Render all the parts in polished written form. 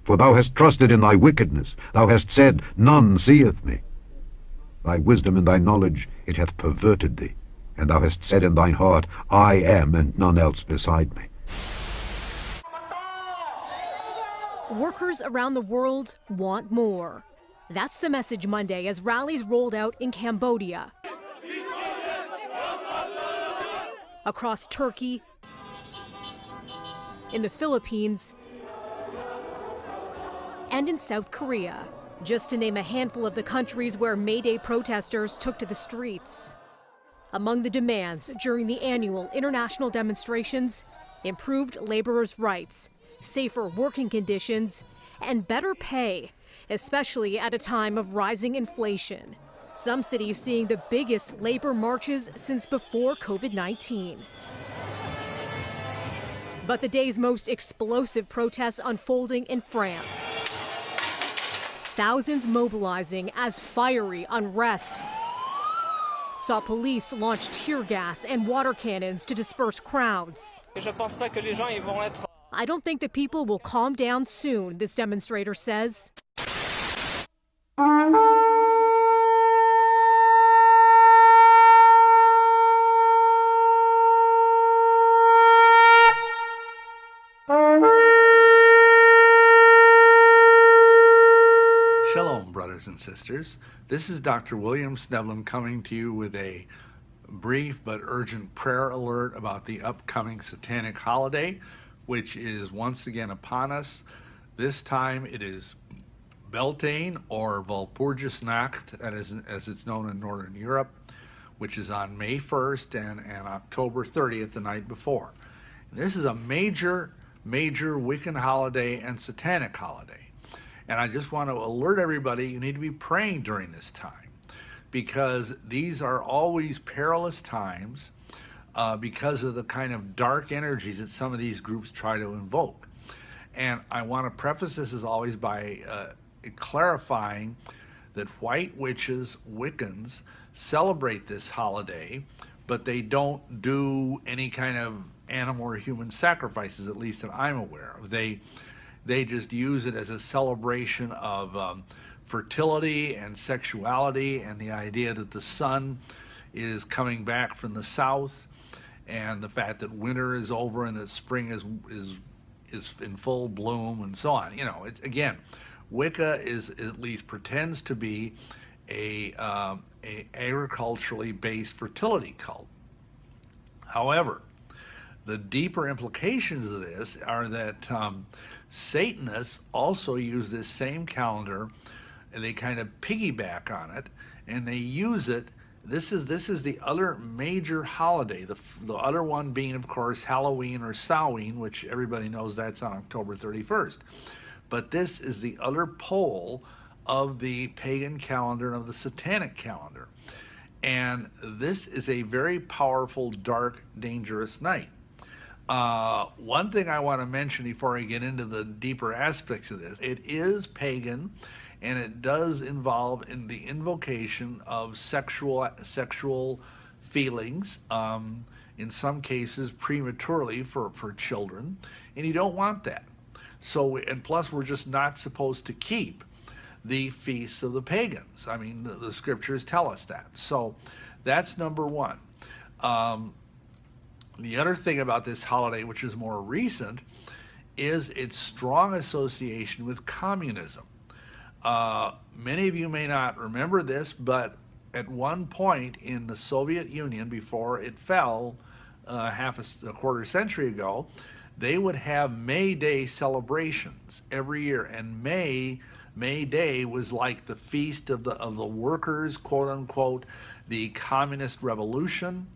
For thou hast trusted in thy wickedness, thou hast said, None seeth me. Thy wisdom and thy knowledge, it hath perverted thee, and thou hast said in thine heart, I am, and none else beside me. Workers around the world want more. That's the message Monday as rallies rolled out in Cambodia, across Turkey, in the Philippines, and in South Korea, just to name a handful of the countries where May Day protesters took to the streets. Among the demands during the annual international demonstrations, improved laborers' rights, safer working conditions, and better pay, especially at a time of rising inflation. Some cities seeing the biggest labor marches since before COVID-19. But the day's most explosive protests unfolding in France. Thousands mobilizing as fiery unrest saw police launch tear gas and water cannons to disperse crowds. I don't think the people will calm down soon, this demonstrator says. Shalom, brothers and sisters. This is Dr. William Snevlin coming to you with a brief but urgent prayer alert about the upcoming Satanic holiday, which is once again upon us. This time it is Beltane, or Walpurgisnacht, as it's known in Northern Europe, which is on May 1st and October 30th, the night before. And this is a major Wiccan holiday and Satanic holiday. And I just want to alert everybody, you need to be praying during this time, because these are always perilous times because of the kind of dark energies that some of these groups try to invoke. And I want to preface this as always by clarifying that white witches, Wiccans, celebrate this holiday, but they don't do any kind of animal or human sacrifices, at least that I'm aware of. They just use it as a celebration of fertility and sexuality, and the idea that the sun is coming back from the south, and the fact that winter is over and that spring is in full bloom, and so on. You know, it's, again, Wicca is, at least pretends to be a agriculturally based fertility cult. However, the deeper implications of this are that Satanists also use this same calendar, and they kind of piggyback on it, and they use it. This is the other major holiday, the other one being, of course, Halloween or Samhain, which everybody knows that's on October 31st. But this is the other pole of the pagan calendar and of the Satanic calendar. And this is a very powerful, dark, dangerous night. One thing I want to mention before I get into the deeper aspects of this, it is pagan, and it does involve in the invocation of sexual feelings, in some cases prematurely for children, and you don't want that. So, and plus we're just not supposed to keep the feasts of the pagans. I mean, the scriptures tell us that. So that's number one. The other thing about this holiday, which is more recent, is its strong association with communism. Many of you may not remember this, but at one point in the Soviet Union, before it fell half a quarter century ago, they would have May Day celebrations every year, and May Day was like the feast of the workers, quote unquote, the communist revolution,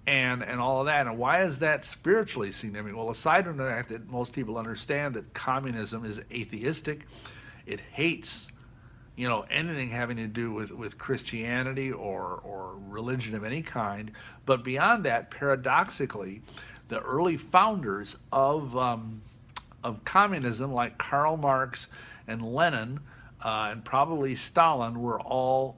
and all of that. And why is that spiritually significant? Well, aside from the fact that most people understand that communism is atheistic, it hates, you know, anything having to do with Christianity or religion of any kind. But beyond that, paradoxically, the early founders of communism, like Karl Marx and Lenin, and probably Stalin, were all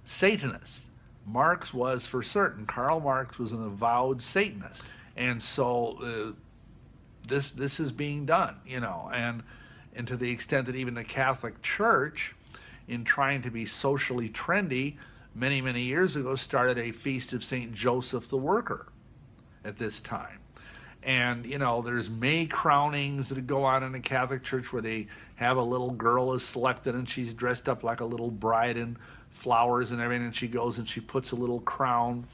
Satanists. Marx was for certain. Karl Marx was an avowed Satanist, and so this is being done, you know, and And to the extent that even the Catholic Church, in trying to be socially trendy, many, many years ago started a feast of St. Joseph the Worker at this time. And, you know, there's May crownings that go on in the Catholic Church where they have a little girl is selected and she's dressed up like a little bride in flowers and everything, and she goes and she puts a little crown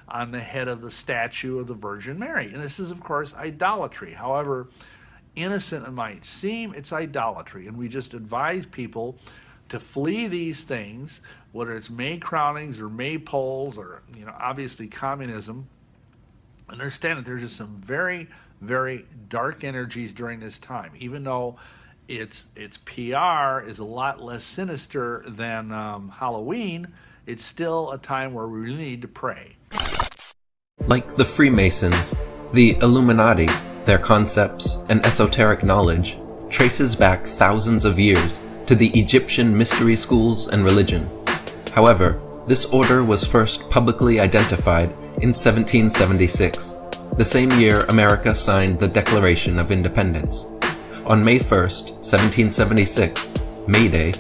on the head of the statue of the Virgin Mary. And this is, of course, idolatry. However innocent it might seem, it's idolatry. And we just advise people to flee these things, whether it's May crownings or maypoles or, you know, obviously communism. Understand that there's just some very, very dark energies during this time. Even though its PR is a lot less sinister than Halloween, it's still a time where we really need to pray. Like the Freemasons, the Illuminati, their concepts and esoteric knowledge traces back thousands of years to the Egyptian mystery schools and religion. However, this order was first publicly identified in 1776, the same year America signed the Declaration of Independence. On May 1st, 1776, May Day,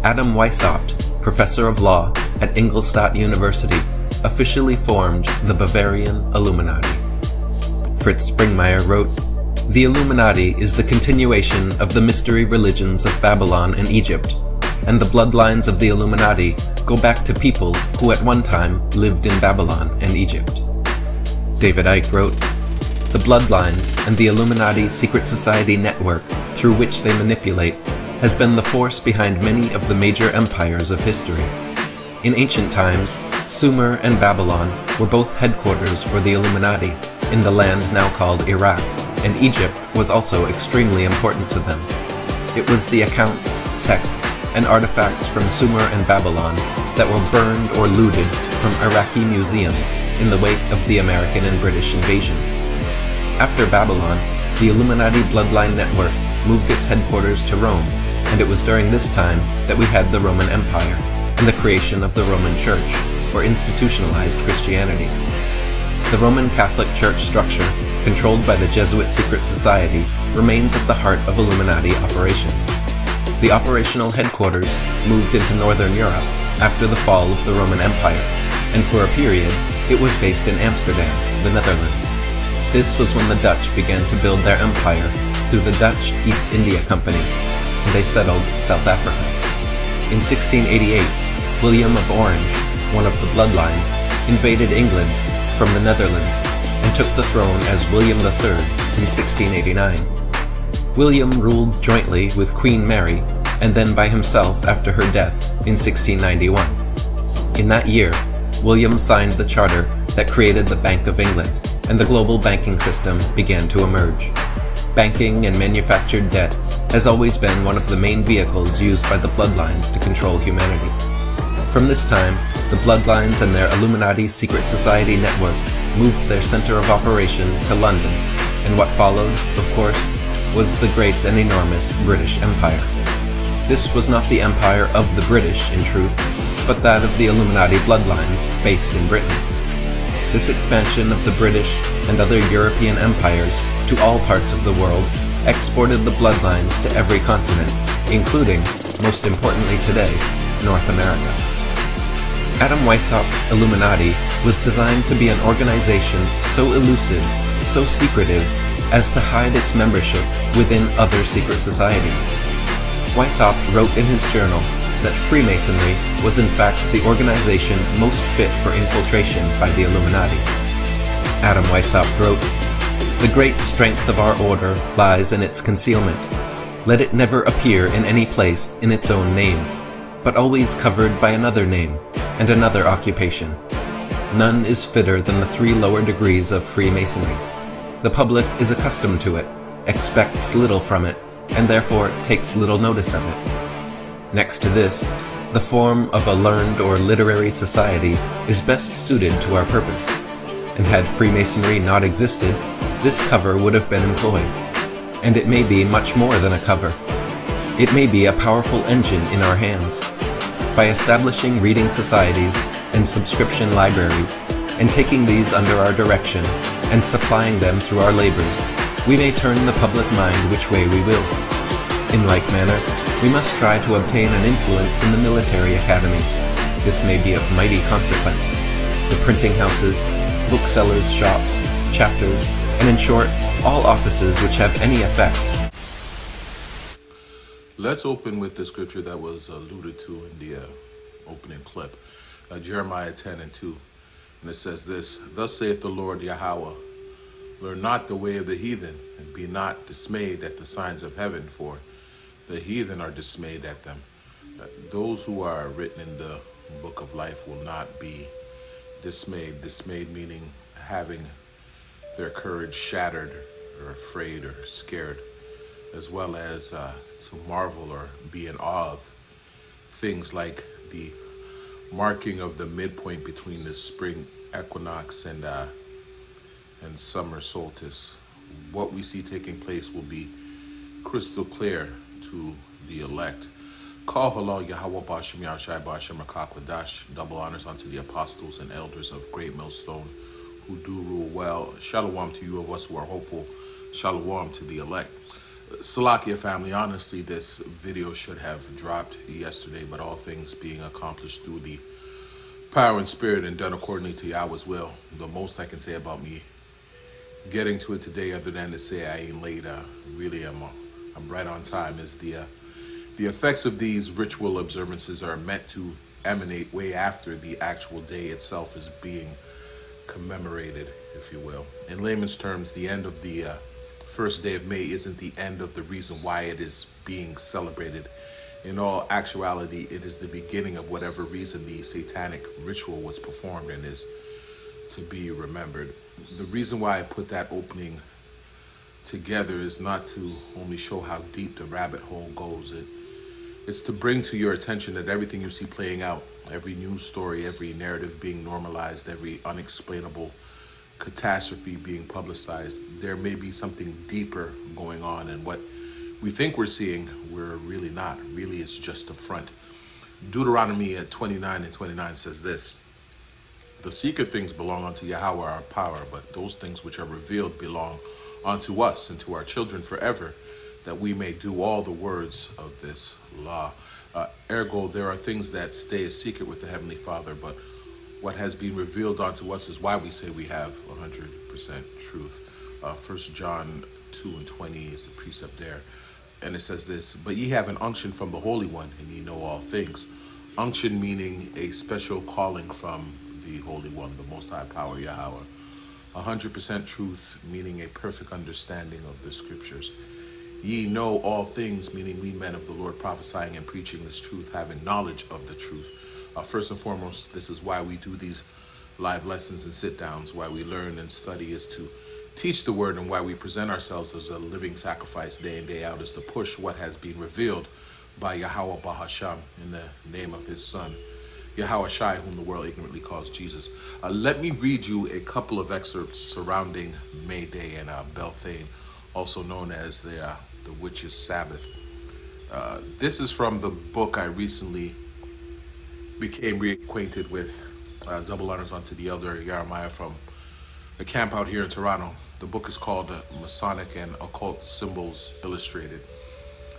Adam Weishaupt, professor of law at Ingolstadt University, officially formed the Bavarian Illuminati. Fritz Springmeier wrote, "The Illuminati is the continuation of the mystery religions of Babylon and Egypt, and the bloodlines of the Illuminati go back to people who at one time lived in Babylon and Egypt." David Icke wrote, "The bloodlines and the Illuminati secret society network through which they manipulate has been the force behind many of the major empires of history. In ancient times, Sumer and Babylon were both headquarters for the Illuminati in the land now called Iraq, and Egypt was also extremely important to them. It was the accounts, texts, and artifacts from Sumer and Babylon that were burned or looted from Iraqi museums in the wake of the American and British invasion. After Babylon, the Illuminati bloodline network moved its headquarters to Rome, and it was during this time that we had the Roman Empire and the creation of the Roman Church, or institutionalized Christianity. The Roman Catholic Church structure, controlled by the Jesuit secret society, remains at the heart of Illuminati operations. The operational headquarters moved into Northern Europe after the fall of the Roman Empire, and for a period it was based in Amsterdam, the Netherlands. This was when the Dutch began to build their empire through the Dutch East India Company, and they settled South Africa. In 1688, William of Orange, one of the bloodlines, invaded England from the Netherlands and took the throne as William III in 1689. William ruled jointly with Queen Mary and then by himself after her death in 1691. In that year, William signed the charter that created the Bank of England, and the global banking system began to emerge. Banking and manufactured debt has always been one of the main vehicles used by the bloodlines to control humanity. From this time, the bloodlines and their Illuminati secret society network moved their center of operation to London, and what followed, of course, was the great and enormous British Empire. This was not the empire of the British, in truth, but that of the Illuminati bloodlines based in Britain. This expansion of the British and other European empires to all parts of the world exported the bloodlines to every continent, including, most importantly today, North America. Adam Weishaupt's Illuminati was designed to be an organization so elusive, so secretive, as to hide its membership within other secret societies. Weishaupt wrote in his journal that Freemasonry was in fact the organization most fit for infiltration by the Illuminati. Adam Weishaupt wrote, "The great strength of our order lies in its concealment. Let it never appear in any place in its own name, but always covered by another name and another occupation. None is fitter than the 3 lower degrees of Freemasonry. The public is accustomed to it, expects little from it, and therefore takes little notice of it. Next to this, the form of a learned or literary society is best suited to our purpose, and had Freemasonry not existed, this cover would have been employed. And it may be much more than a cover. It may be a powerful engine in our hands. By establishing reading societies and subscription libraries, and taking these under our direction, and supplying them through our labors, we may turn the public mind which way we will. In like manner, we must try to obtain an influence in the military academies. This may be of mighty consequence. The printing houses, booksellers' shops, chapters, and in short, all offices which have any effect. Let's open with the scripture that was alluded to in the opening clip, Jeremiah 10:2. And it says this, "Thus saith the Lord Yahweh, learn not the way of the heathen, and be not dismayed at the signs of heaven, for the heathen are dismayed at them." Those who are written in the book of life will not be dismayed. Dismayed meaning having their courage shattered, or afraid, or scared, as well as to marvel or be in awe of things like the marking of the midpoint between the spring equinox and summer solstice. What we see taking place will be crystal clear to the elect. Call halal Yahweh Bashem Yahshai Bashem Akakwadash. Double honors unto the apostles and elders of Great Millstone who do rule well. Shalom to you of us who are hopeful. Shalom to the elect. Salakia family, honestly, this video should have dropped yesterday, but all things being accomplished through the power and spirit and done accordingly to Yahweh's will. The most I can say about me getting to it today, other than to say I ain't late, really I'm right on time, is the effects of these ritual observances are meant to emanate way after the actual day itself is being commemorated, if you will. In layman's terms, the end of the first day of May isn't the end of the reason why it is being celebrated. In all actuality, it is the beginning of whatever reason the satanic ritual was performed and is to be remembered. The reason why I put that opening together is not to only show how deep the rabbit hole goes. It's to bring to your attention that everything you see playing out, every news story, every narrative being normalized, every unexplainable catastrophe being publicized, there may be something deeper going on, and what we think we're seeing, we're really not. Really, it's just a front. Deuteronomy 29:29 says this, "The secret things belong unto Yahweh our power, but those things which are revealed belong unto us and to our children forever, that we may do all the words of this law." Ergo, there are things that stay a secret with the Heavenly Father, but what has been revealed unto us is why we say we have 100% truth. 1 John 2:20 is a precept there. And it says this, "But ye have an unction from the Holy One, and ye know all things." Unction meaning a special calling from the Holy One, the Most High Power, Yahweh. 100% truth meaning a perfect understanding of the scriptures. Ye know all things, meaning we men of the Lord prophesying and preaching this truth, having knowledge of the truth. First and foremost, this is why we do these live lessons and sit downs, why we learn and study, is to teach the word, and why we present ourselves as a living sacrifice day in, day out, is to push what has been revealed by Yahweh Bahasham in the name of his son, Yahweh Shai, whom the world ignorantly calls Jesus. Let me read you a couple of excerpts surrounding May Day and Beltane, also known as the Witches' Sabbath. This is from the book I recently became reacquainted with, double honors unto the elder Jeremiah from a camp out here in Toronto. The book is called Masonic and Occult Symbols Illustrated.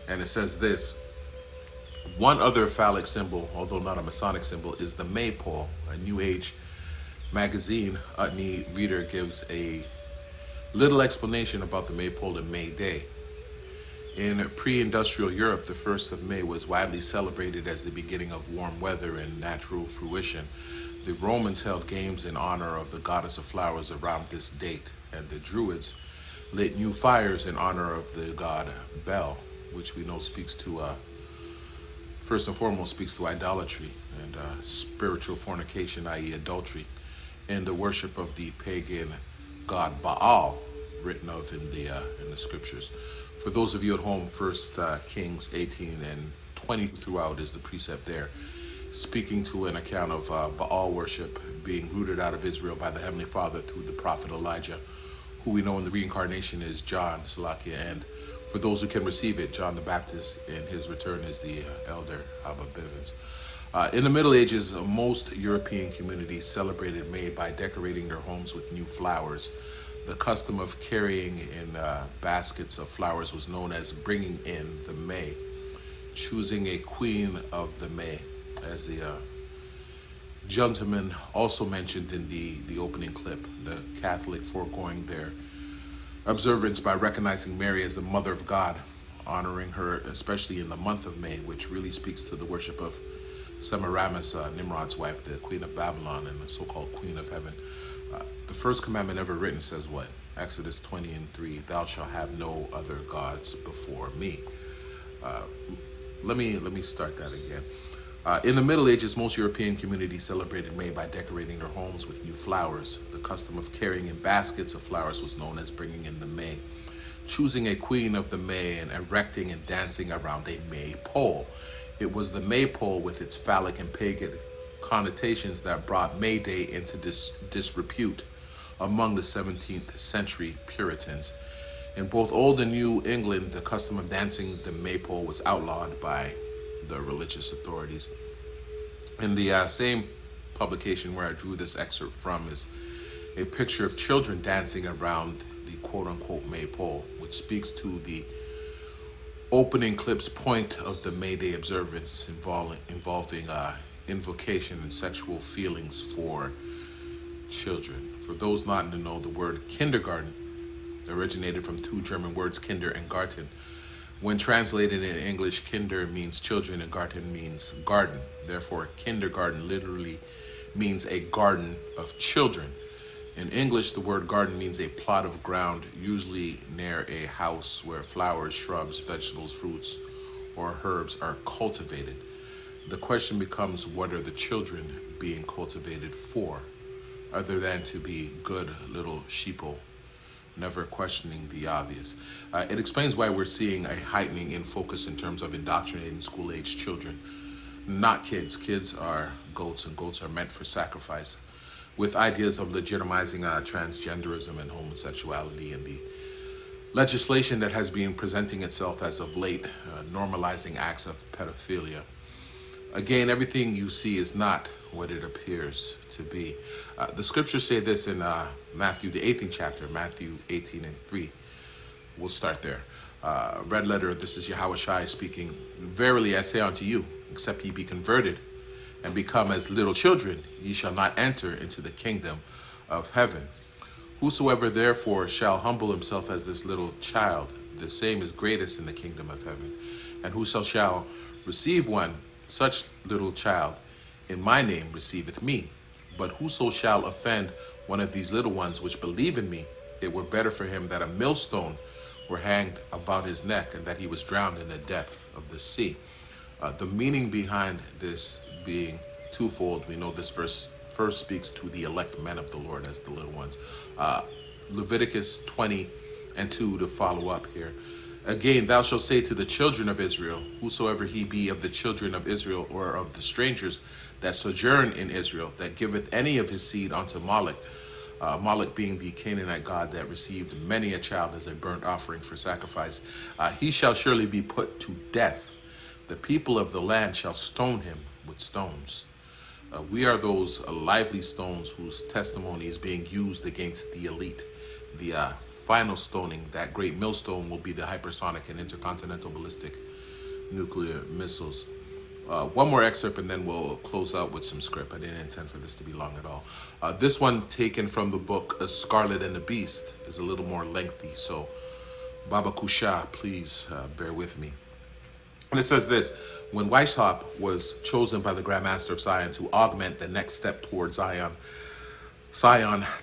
And it says this, "One other phallic symbol, although not a Masonic symbol, is the maypole." A New Age magazine Utney reader gives a little explanation about the maypole and May Day. In pre-industrial Europe, the 1st of May was widely celebrated as the beginning of warm weather and natural fruition. The Romans held games in honor of the goddess of flowers around this date, and the Druids lit new fires in honor of the god Bel, which we know speaks to, first and foremost, speaks to idolatry and spiritual fornication, i.e. adultery, and the worship of the pagan god Baal, written of in the scriptures. For those of you at home, 1 Kings 18:20 throughout is the precept there, speaking to an account of Baal worship being rooted out of Israel by the Heavenly Father through the prophet Elijah, who we know in the reincarnation is John, Salakia, and for those who can receive it, John the Baptist in his return is the elder Abba Bivens. In the Middle Ages, most European communities celebrated May by decorating their homes with new flowers. The custom of carrying in baskets of flowers was known as bringing in the May, choosing a queen of the May, as the gentleman also mentioned in the opening clip, the Catholic foregoing their observance by recognizing Mary as the Mother of God, honoring her especially in the month of May, which really speaks to the worship of Semiramis, Nimrod's wife, the Queen of Babylon and the so-called Queen of Heaven. The first commandment ever written says what? Exodus 20:3, thou shalt have no other gods before me. Let me start that again. In the Middle Ages, most European communities celebrated May by decorating their homes with new flowers. The custom of carrying in baskets of flowers was known as bringing in the May, choosing a queen of the May and erecting and dancing around a maypole. It was the maypole with its phallic and pagan connotations that brought May Day into disrepute among the 17th century Puritans. In both Old and New England, the custom of dancing the maypole was outlawed by the religious authorities. In the same publication where I drew this excerpt from is a picture of children dancing around the quote-unquote maypole, which speaks to the opening clip's point of the May Day observance involving invocation and sexual feelings for children. For those not in the know, the word kindergarten originated from two German words, kinder and garten. When translated in English, kinder means children and garten means garden. Therefore, kindergarten literally means a garden of children. In English, the word garden means a plot of ground, usually near a house where flowers, shrubs, vegetables, fruits, or herbs are cultivated. The question becomes, what are the children being cultivated for, other than to be good little sheeple, never questioning the obvious? It explains why we're seeing a heightening in focus in terms of indoctrinating school-age children. Not kids. Kids are goats, and goats are meant for sacrifice, with ideas of legitimizing transgenderism and homosexuality and the legislation that has been presenting itself as of late, normalizing acts of pedophilia. Again, everything you see is not what it appears to be. The scriptures say this in Matthew, the 18th chapter, Matthew 18:3. We'll start there. Red letter, this is Yahushua speaking. Verily I say unto you, except ye be converted and become as little children, ye shall not enter into the kingdom of heaven. Whosoever therefore shall humble himself as this little child, the same is greatest in the kingdom of heaven. And whoso shall receive one such little child in my name receiveth me. But whoso shall offend one of these little ones which believe in me, it were better for him that a millstone were hanged about his neck and that he was drowned in the depth of the sea. The meaning behind this being twofold. We know this verse first speaks to the elect men of the Lord as the little ones. Leviticus 20:2 to follow up here. Again, thou shalt say to the children of Israel, whosoever he be of the children of Israel or of the strangers that sojourn in Israel, that giveth any of his seed unto Moloch, Moloch being the Canaanite god that received many a child as a burnt offering for sacrifice, he shall surely be put to death. The people of the land shall stone him with stones. We are those lively stones whose testimony is being used against the elite. The final stoning, that great millstone, will be the hypersonic and intercontinental ballistic nuclear missiles. One more excerpt and then we'll close out with some script. I didn't intend for this to be long at all. This one, taken from the book A Scarlet and the Beast, is a little more lengthy, so Baba Kusha, please bear with me. And it says this: when Weishaupt was chosen by the Grand Master of Zion to augment the next step towards Zion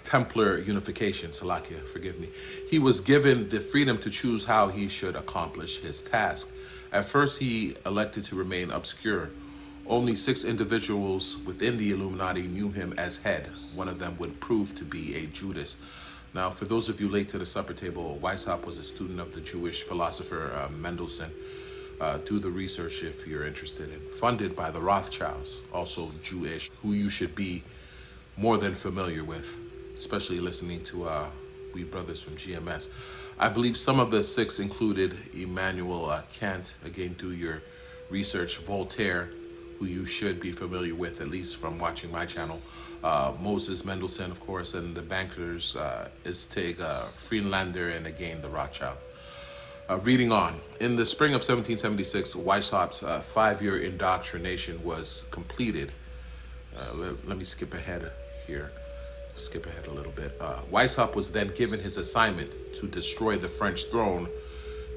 Templar unification, Salakia, forgive me, he was given the freedom to choose how he should accomplish his task. At first, he elected to remain obscure. Only 6 individuals within the Illuminati knew him as head. One of them would prove to be a Judas. Now, for those of you late to the supper table, Weishaupt was a student of the Jewish philosopher Mendelssohn. Do the research if you're interested. And funded by the Rothschilds, also Jewish, who you should be more than familiar with, especially listening to we brothers from GMS. I believe some of the 6 included Immanuel Kant, again do your research, Voltaire, who you should be familiar with, at least from watching my channel. Moses Mendelssohn, of course, and the bankers Istig Friedlander, and again the Rothschild. Reading on. In the spring of 1776, Weishaupt's 5-year indoctrination was completed. Let me skip ahead here. Skip ahead a little bit. Weishaupt was then given his assignment to destroy the French throne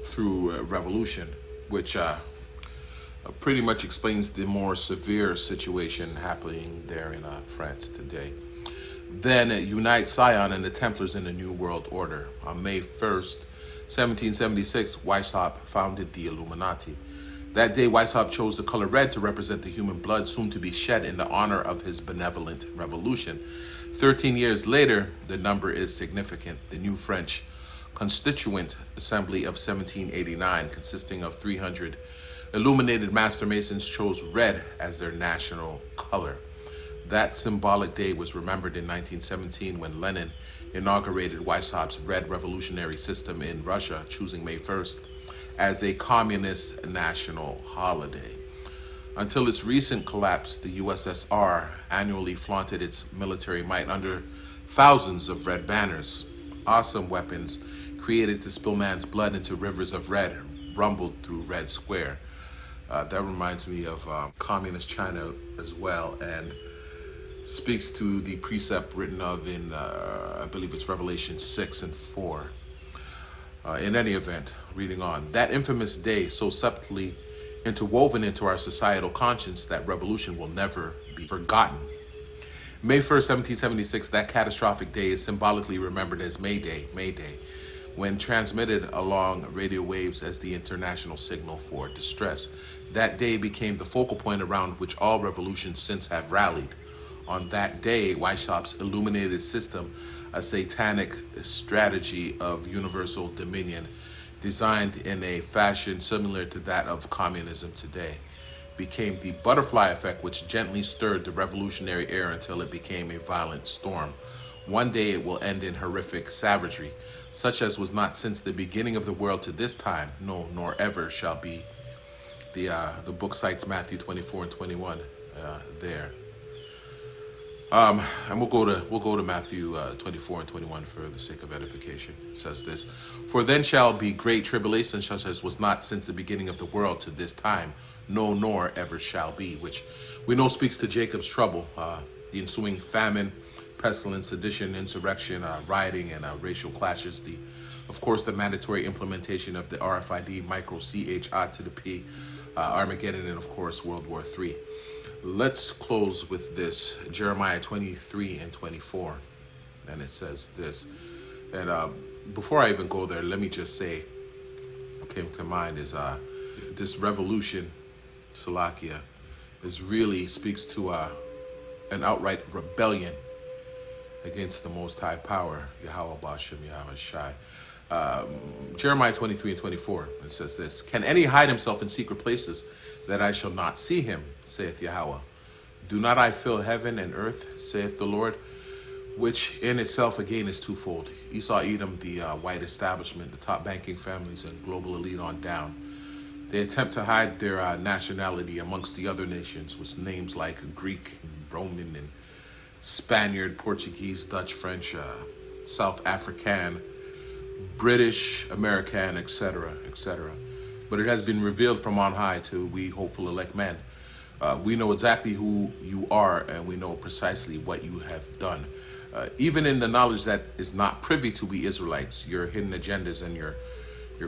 through revolution, which pretty much explains the more severe situation happening there in France today. Then unite Sion and the Templars in the New World Order. On May 1st, 1776, Weishaupt founded the Illuminati. That day, Weishaupt chose the color red to represent the human blood soon to be shed in the honor of his benevolent revolution. 13 years later, the number is significant. The new French Constituent Assembly of 1789, consisting of 300 illuminated Master Masons, chose red as their national color. That symbolic day was remembered in 1917 when Lenin inaugurated Weishaupt's Red Revolutionary System in Russia, choosing May 1st as a communist national holiday. Until its recent collapse, the USSR annually flaunted its military might under thousands of red banners. Awesome weapons created to spill man's blood into rivers of red rumbled through Red Square. That reminds me of communist China as well, and speaks to the precept written of in, I believe it's Revelation 6 and 4. In any event, reading on, that infamous day so subtly interwoven into our societal conscience that revolution will never be forgotten. May 1st, 1776, that catastrophic day is symbolically remembered as Mayday, Mayday, when transmitted along radio waves as the international signal for distress. That day became the focal point around which all revolutions since have rallied. On that day, Weishaupt's illuminated system, a satanic strategy of universal dominion, designed in a fashion similar to that of communism today, became the butterfly effect which gently stirred the revolutionary air until it became a violent storm. One day it will end in horrific savagery, such as was not since the beginning of the world to this time, no, nor ever shall be. The book cites Matthew 24 and 21 there. And we'll go to Matthew 24 and 21 for the sake of edification. It says this: For then shall be great tribulation, such as was not since the beginning of the world to this time, no, nor ever shall be, which we know speaks to Jacob's trouble, the ensuing famine, pestilence, sedition, insurrection, rioting, and racial clashes. Of course, the mandatory implementation of the RFID, micro CHI to the P, Armageddon, and of course, World War III. Let's close with this, Jeremiah 23 and 24. And it says this. And before I even go there, let me just say, what came to mind is this revolution, Salakia, really speaks to an outright rebellion against the Most High Power, Yahweh Bashem, Yahweh Shai. Jeremiah 23 and 24, it says this: Can any hide himself in secret places, that I shall not see him, saith Yahweh? Do not I fill heaven and earth, saith the Lord? Which in itself again is twofold. Esau, Edom, the white establishment, the top banking families, and global elite on down. They attempt to hide their nationality amongst the other nations with names like Greek, Roman, and Spaniard, Portuguese, Dutch, French, South African, British, American, etc., etc. But it has been revealed from on high to we hopeful elect men. We know exactly who you are, and we know precisely what you have done. Even in the knowledge that is not privy to we Israelites, your hidden agendas and your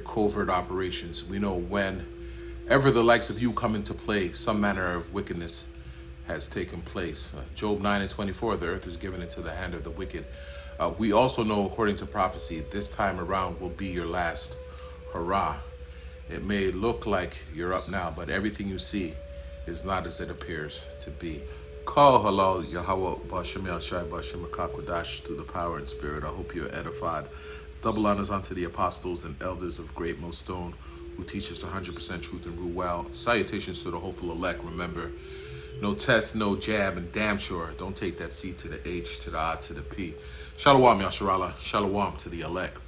covert operations, we know whenever the likes of you come into play, some manner of wickedness has taken place. Job 9 and 24, the earth is given into the hand of the wicked. We also know, according to prophecy, this time around will be your last hurrah. It may look like you're up now, but everything you see is not as it appears to be. Call halal Yahweh Bashem Yashai Bashem Akakwadash through the power and spirit. I hope you're edified. Double honors unto the apostles and elders of Great Millstone who teach us 100% truth and rule well. Salutations to the hopeful elect. Remember, no test, no jab, and damn sure don't take that C to the H to the I to the P. Shalom Yasharallah. Shalom to the elect.